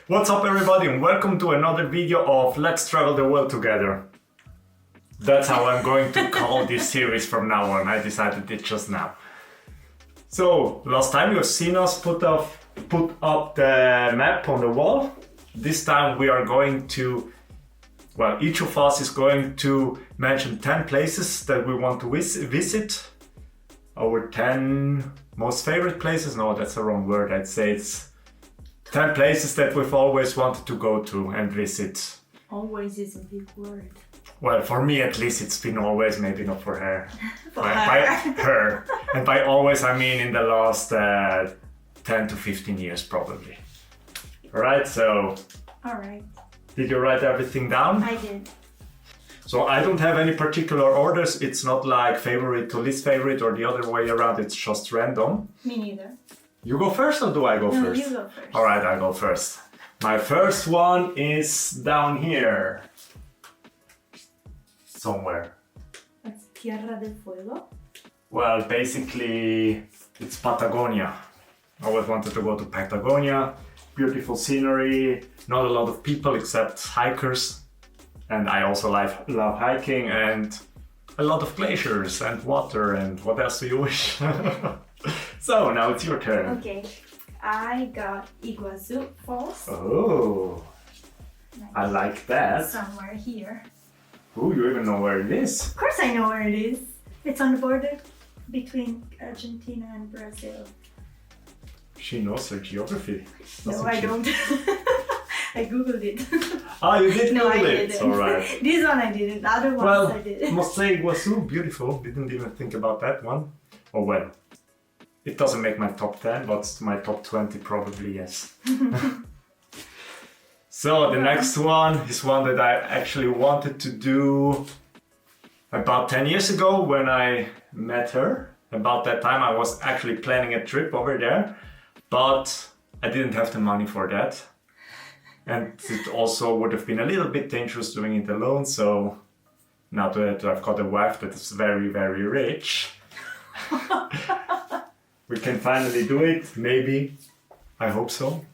What's up everybody and welcome to another video of Let's Travel the World Together. That's how I'm going to call this series from now on. I decided it just now. So, last time you've seen us put up the map on the wall. This time we are going to, well, each of us is going to mention 10 places that we want to visit. Our 10 most favorite places? No, that's the wrong word. I'd say it's 10 places that we've always wanted to go to and visit. Always is a big word. Well, for me at least it's been always, maybe not for her. By her. And by always I mean in the last 10 to 15 years probably. Alright, so... Alright. Did you write everything down? I did. So I don't have any particular orders. It's not like favorite to least favorite or the other way around. It's just random. Me neither. You go first or do I go first? You go first. Alright, I go first. My first one is down here. Somewhere. That's Tierra del Fuego. Well, basically, it's Patagonia. I always wanted to go to Patagonia. Beautiful scenery, not a lot of people except hikers. And I also love hiking and a lot of glaciers and water and what else do you wish? So, now it's your turn. Okay, I got Iguazu Falls. Oh, I like that. Somewhere here. Oh, you even know where it is? Of course I know where it is. It's on the border between Argentina and Brazil. She knows her geography. No, I don't. I googled it. Ah, you did No, I Google it. didn't. Alright. This one I didn't. The other ones Well, I did. I must say it was so beautiful. Didn't even think about that one. Oh well. It doesn't make my top 10, but my top 20 probably yes. So the next one is one that I actually wanted to do about 10 years ago when I met her. About that time I was actually planning a trip over there, but I didn't have the money for that. And it also would have been a little bit dangerous doing it alone, so now that I've got a wife that is very, very rich, we can finally do it, maybe. I hope so.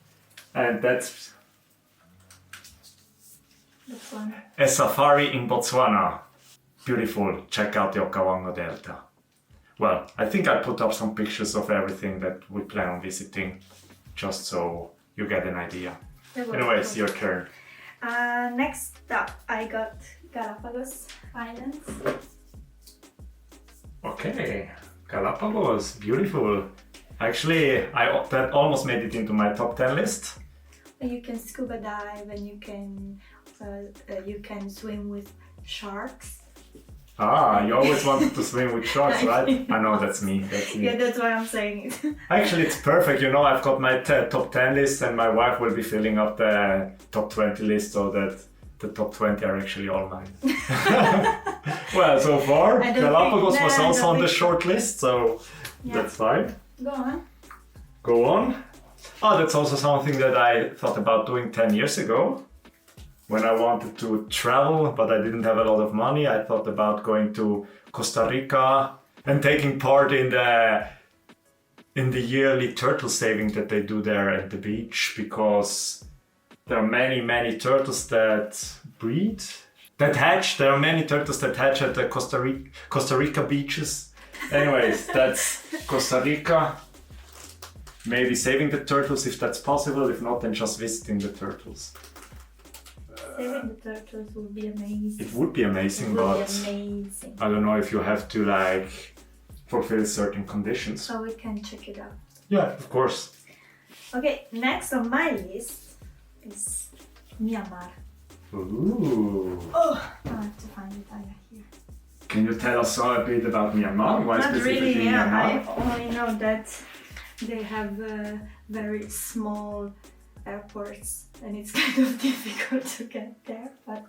And that's This one. a safari in Botswana. Beautiful, check out the Okavango Delta. Well, I think I put up some pictures of everything that we plan on visiting, just so you get an idea. Anyways, your turn. Next up, I got Galapagos Islands. Okay, Galapagos, beautiful. Actually, that almost made it into my top 10 list. You can scuba dive and you can swim with sharks. Ah, you always wanted to swim with sharks, right? I know, that's me. Yeah, that's why I'm saying it. Actually, it's perfect. You know, I've got my top 10 list and my wife will be filling up the top 20 list so that the top 20 are actually all mine. Well, so far, Galapagos was also on the short list, so Yeah. that's fine. Go on. Go on. Oh, that's also something that I thought about doing 10 years ago. When I wanted to travel, but I didn't have a lot of money, I thought about going to Costa Rica and taking part in the yearly turtle saving that they do there at the beach, because there are many turtles that breed, that hatch. There are many turtles that hatch at the Costa Rica beaches. Anyways, that's Costa Rica. Maybe saving the turtles if that's possible. If not, then just visiting the turtles. Saving the turtles would be amazing. It would be amazing, It would but be amazing. I don't know if you have to like fulfill certain conditions. So we can check it out. Yeah, of course. Okay, next on my list is Myanmar. Ooh. Oh, I have to find it. I have here. Can you tell us a bit about Myanmar? Why Not specifically really, yeah. Myanmar? I only know that they have very small airports and it's kind of difficult to get there, but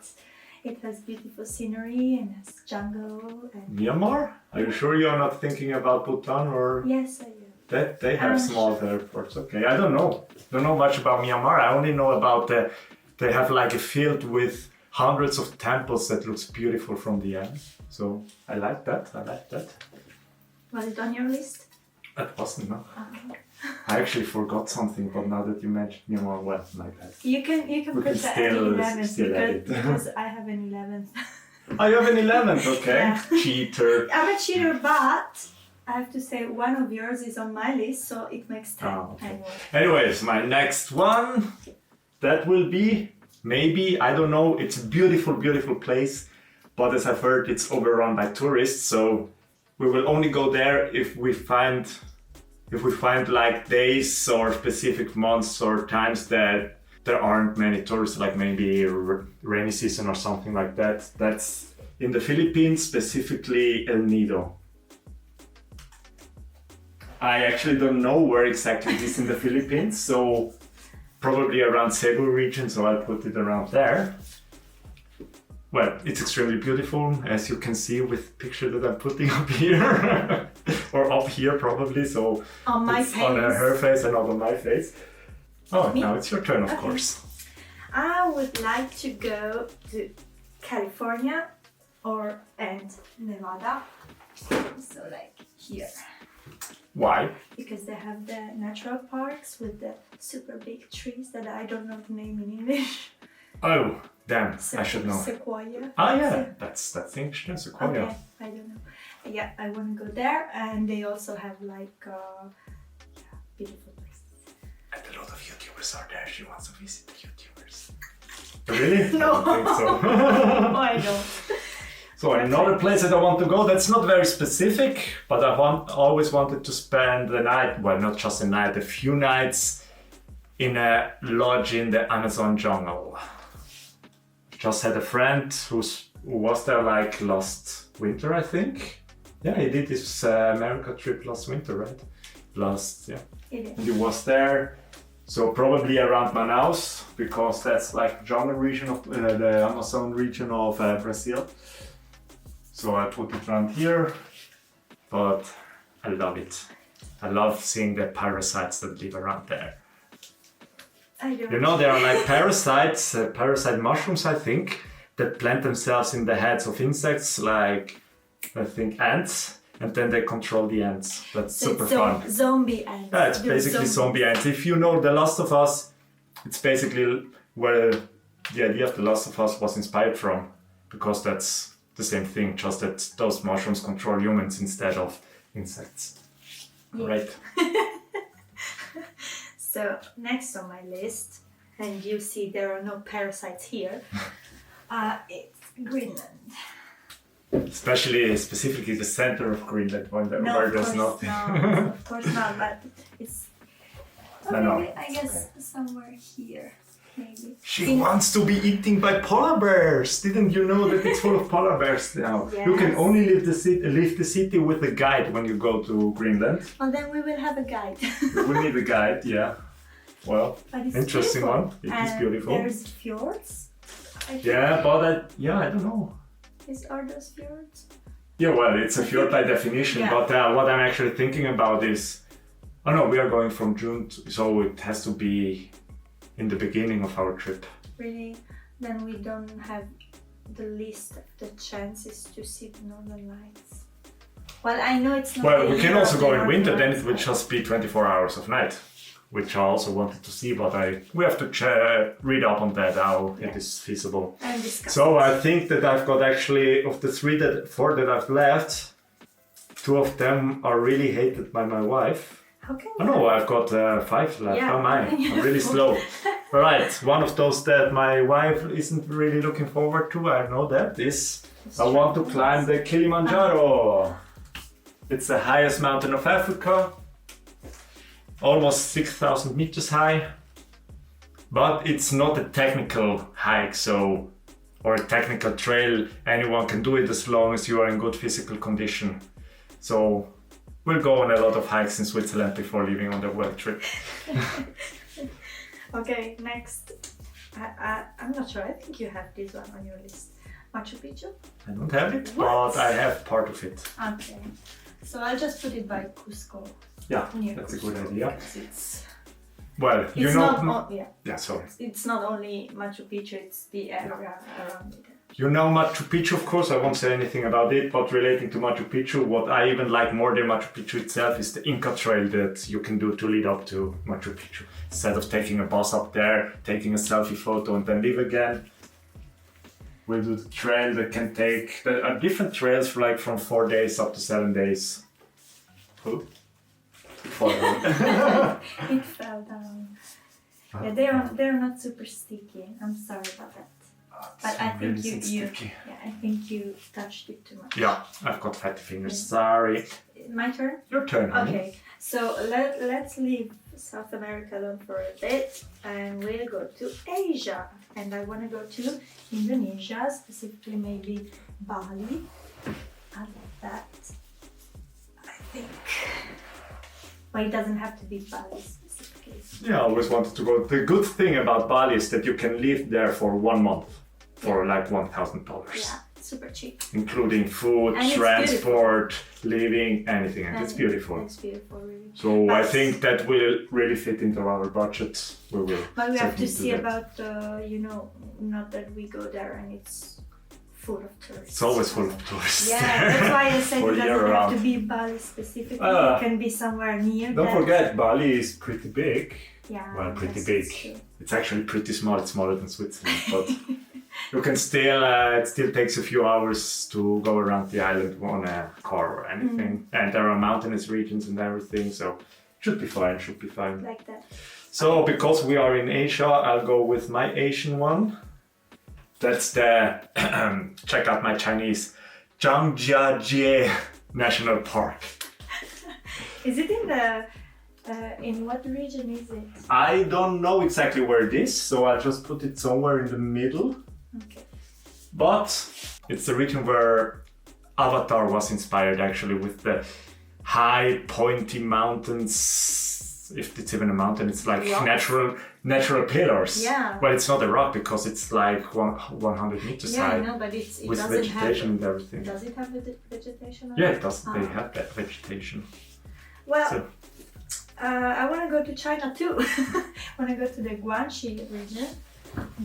it has beautiful scenery and has jungle and... Myanmar? Are you sure you're not thinking about Bhutan or... Yes, I do. That they have small airports. Okay, I don't know. Don't know much about Myanmar. I only know about they have like a field with hundreds of temples that looks beautiful from the air. So I like that. Was it on your list? That wasn't, no. Okay. I actually forgot something, but now that you mentioned me more, well, my bad. You can We put can the still 11th add it. because I have an 11th. Oh, you have an 11th, okay. Yeah. Cheater. I'm a cheater, but I have to say one of yours is on my list, so it makes 10. Oh, okay. Anyway. Anyways, my next one, that will be, maybe, I don't know, it's a beautiful, beautiful place, but as I've heard, it's overrun by tourists, so we will only go there if we find like days or specific months or times that there aren't many tourists, like maybe rainy season or something like that. That's in the Philippines, specifically El Nido. I actually don't know where exactly it is in the Philippines, so probably around Cebu region, so I'll put it around there. Well, it's extremely beautiful, as you can see with the picture that I'm putting up here, or up here probably, so On my it's face. on her face and not on my face. Oh, Me? now it's your turn, of Okay. course. I would like to go to California and Nevada. So like here. Why? Because they have the natural parks with the super big trees that I don't know the name in English. Oh, damn, I should know. Sequoia. Ah, yeah, that's English, then, Sequoia. Okay, I don't know. Yeah, I want to go there, and they also have like beautiful places. And a lot of YouTubers are there. She wants to visit the YouTubers. Really? No. I don't think so. Oh, I know. So another place that I want to go, that's not very specific, but I always wanted to spend the night, well, not just a night, a few nights in a lodge in the Amazon jungle. Just had a friend who was there like last winter, I think. Yeah, he did his America trip last winter, right? Yeah. And he was there, so probably around Manaus, because that's like jungle region of the Amazon region of Brazil. So I put it around here, but I love it. I love seeing the parasites that live around there. I don't You know, there are like parasites, parasite mushrooms, I think, that plant themselves in the heads of insects, like I think ants, and then they control the ants. That's So super it's fun. zombie ants. Yeah, it's basically zombie ants. If you know The Last of Us, it's basically where the idea of The Last of Us was inspired from, because that's the same thing, just that those mushrooms control humans instead of insects. Yeah. Right. So next on my list, and you see there are no parasites here, it's Greenland. Specifically the center of Greenland, where Of there's course nothing. not, of course not, but it's No, maybe, I guess okay. somewhere here, maybe. She wants to be eaten by polar bears. Didn't you know that it's full of polar bears now? You can Yes. only leave the city with a guide when you go to Greenland. Well, then we will have a guide. We need a guide, yeah. Well, But it's interesting beautiful. one. It is beautiful. There's fjords. I think. Yeah, but I don't know. Are those fjords? Yeah, well, it's a fjord by definition, Yeah. but what I'm actually thinking about is, oh no, we are going from June, so it has to be in the beginning of our trip. Really? Then we don't have the least of the chances to see the northern lights. Well, I know it's not. Well, the we can year also of go the in winter, then northern it will lights, just be 24 hours of night, which I also wanted to see, but we have to read up on that, how it is feasible. and discuss So it. I think that I've got actually, of the four that I've left, 2 of them are really hated by my wife. How can Oh no, I've got 5 left. Yeah. Oh my, I'm really slow. Alright, one of those that my wife isn't really looking forward to, I know that, is I want to climb the Kilimanjaro. It's the highest mountain of Africa, almost 6,000 meters high, but it's not a technical hike, or a technical trail. Anyone can do it as long as you are in good physical condition. So we'll go on a lot of hikes in Switzerland before leaving on the work trip. Okay, next. I'm not sure. I think you have this one on your list. Machu Picchu? I don't have it, What? but I have part of it. Okay. So I'll just put it by Cusco. Yeah, Near that's a Cusco, good idea. because It's Well, you it's know. not yeah. Yeah, sorry. It's not only Machu Picchu, it's the area around it. You know Machu Picchu, of course, I won't say anything about it, but relating to Machu Picchu, what I even like more than Machu Picchu itself is the Inca trail that you can do to lead up to Machu Picchu. Instead of taking a bus up there, taking a selfie photo and then leave again, we'll do the trail that can take, there are different trails for like from 4 days up to 7 days. Who? It fell down. Yeah, they're not super sticky. I'm sorry about that. But I think I think you touched it too much. Yeah, I've got fatty fingers. Sorry. My turn? Your turn, honey. Okay, so let's leave South America alone for a bit and we'll go to Asia. And I want to go to Indonesia, specifically maybe Bali. I like that. I think. But it doesn't have to be Bali specifically. Yeah, I always wanted to go. The good thing about Bali is that you can live there for 1 month for like $1,000. Yeah, super cheap. Including food, And transport, living, anything. And it's beautiful. It's beautiful, really. So I think that will really fit into our budget. We will. But we have to see that. about, not that we go there and it's full of tourists. It's always full of tourists. Yeah, that's why I said For it doesn't year have to round. be Bali specifically. It can be somewhere near Don't that. forget, Bali is pretty big. Yeah, Well, pretty yes, big. it's true. It's actually pretty small. It's smaller than Switzerland, but you can still. It still takes a few hours to go around the island on a car or anything. And there are mountainous regions and everything, so should be fine. Should be fine. Like that. So because we are in Asia, I'll go with my Asian one. That's the check out my Chinese Zhangjiajie National Park. Is it in the? In what region is it? I don't know exactly where it is, so I'll just put it somewhere in the middle. Okay. But it's the region where Avatar was inspired, actually, with the high pointy mountains. If it's even a mountain, it's like Rock. natural pillars. Yeah. Well, it's not a rock because it's like 100 meters Yeah, high. I know, but it with doesn't vegetation have. and everything. Does it have vegetation? On Yeah, it? it does. They Ah. have that vegetation. Well, So- I want to go to China too. I want to go to the Guangxi region.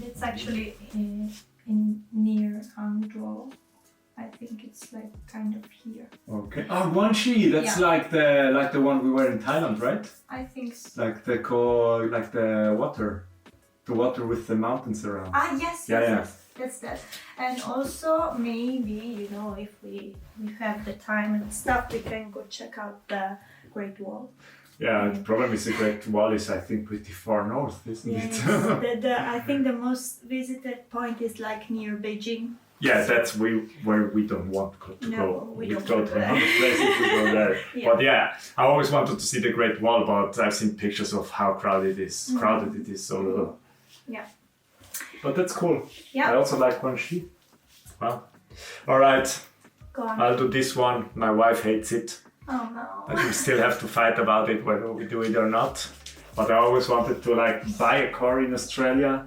It's actually in near Hangzhou. I think it's like kind of here. Okay. Oh, Guangxi. That's Yeah. like the one we were in Thailand, right? I think so. Like the water with the mountains around. Ah, yes, Yeah, yes, yeah. yes. That's that. And also maybe, if we have the time and stuff, we can go check out the Great Wall. Yeah, the problem is the Great Wall is, I think, pretty far north, isn't Yes. it? I think the most visited point is like near Beijing. Yeah, that's where we don't want to No, go. we We'd don't go go to there. another place if we go there. Yeah. But yeah, I always wanted to see the Great Wall, but I've seen pictures of how crowded it is. So. Yeah. But that's cool. Yeah. I also like Guangxi. Well, all right. Go on. I'll do this one. My wife hates it. Oh no. But we still have to fight about it whether we do it or not. But I always wanted to buy a car in Australia,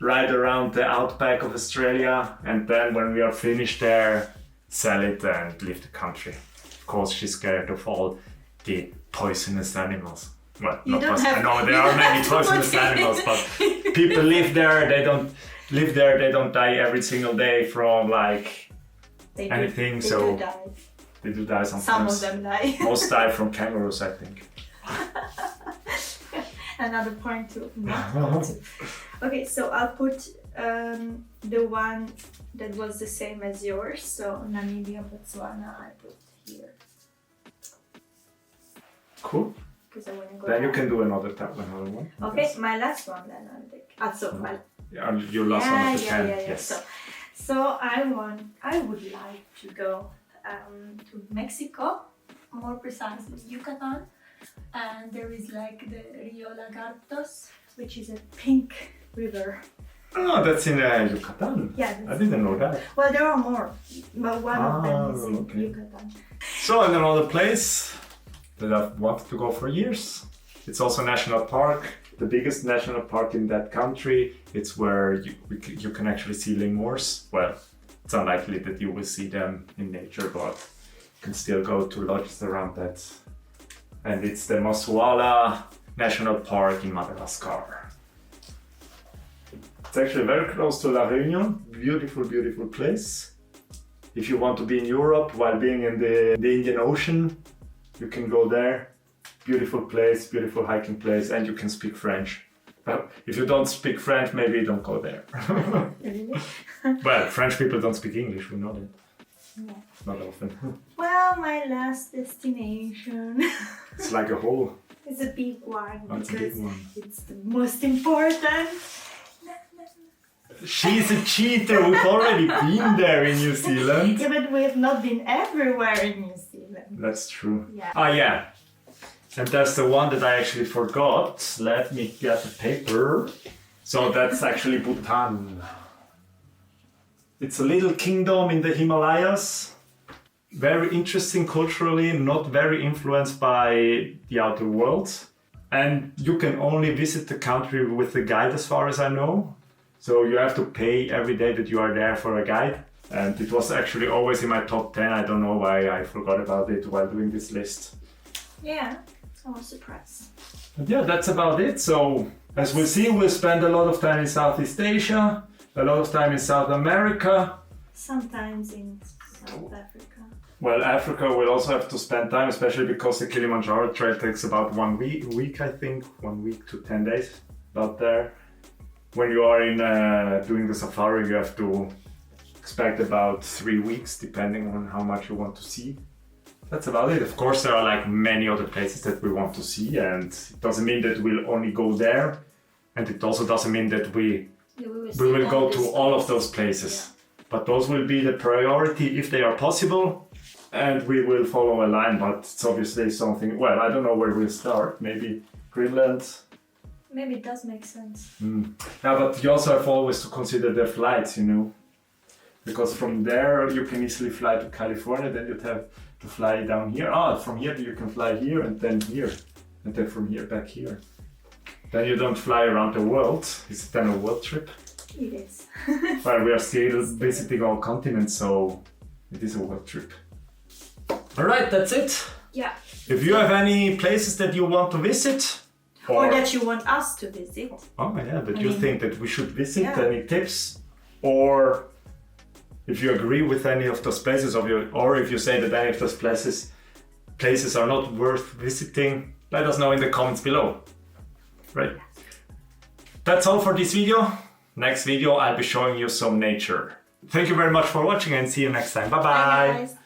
ride around the outback of Australia, and then when we are finished there, sell it and leave the country. Of course, she's scared of all the poisonous animals. Well, You not don't poisonous. have- No, there are many poisonous animals, but people live there. They don't live there. They don't die every single day from They anything, They so- do die. they do die sometimes. Some of them die. Most die from kangaroos, I think. Another point to not go to. Okay, so I'll put the one that was the same as yours. So Namibia, Botswana, I put here Cool. because I want to go. Then you down. can do another one. Okay, my last one then. I'll take. So my Yeah, your last one of the 10. yeah. Yes. So I would like to go to Mexico, more precisely Yucatan, and there is like the Rio Lagartos, which is a pink river. Oh, that's in Yucatan. Yeah. I didn't know that. Well, there are more, but one of them is in okay. Yucatan. So, and another place that I've wanted to go for years. It's also a national park, the biggest national park in that country. It's where you can actually see lemurs. Well, it's unlikely that you will see them in nature, but you can still go to lodges around that. And it's the Mosuala National Park in Madagascar. It's actually very close to La Réunion. Beautiful, beautiful place. If you want to be in Europe while being in the Indian Ocean, you can go there. Beautiful place, beautiful hiking place, and you can speak French. Well, if you don't speak French, maybe don't go there. Really? Well, French people don't speak English, we know that. Yeah. Not often. Well, my last destination It's like a whole... is a big one Oh, it's a because big one. it's the most important. She's a cheater, we've already been there in New Zealand. Yeah, but we have not been everywhere in New Zealand. That's true. Yeah. Ah, yeah. And that's the one that I actually forgot. Let me get the paper. So that's actually Bhutan. It's a little kingdom in the Himalayas. Very interesting culturally, not very influenced by the outer world. And you can only visit the country with a guide as far as I know. So you have to pay every day that you are there for a guide. And it was actually always in my top 10. I don't know why I forgot about it while doing this list. Yeah, I was surprised. But yeah, that's about it. So as we'll see, we'll spend a lot of time in Southeast Asia, a lot of time in South America. Sometimes in South Africa. Well, Africa will also have to spend time, especially because the Kilimanjaro trail takes about 1 week, I think, 1 week to 10 days out there. When you are in doing the safari, you have to expect about 3 weeks, depending on how much you want to see. That's about it. Of course, there are like many other places that we want to see, and it doesn't mean that we'll only go there, and it also doesn't mean that we will go to all of those places. Yeah. But those will be the priority if they are possible, and we will follow a line. But it's obviously something. Well, I don't know where we'll start. Maybe Greenland. Maybe it does make sense. Yeah, but you also have always to consider the flights, you know, because from there you can easily fly to California, then you'd have to fly down here. From here you can fly here, and then from here back here. Then you don't fly around the world. Is it then a world trip? It is. Well, we are still visiting all continents, so it is a world trip. All right, that's it. Yeah. If you have any places that you want to visit, Or that you want us to visit. Oh yeah, that you think that we should visit, Yeah. any tips? Or if you agree with any of those places, or if you say that any of those places are not worth visiting, let us know in the comments below. Right? That's all for this video. Next video I'll be showing you some nature. Thank you very much for watching and see you next time. Bye bye! Bye guys.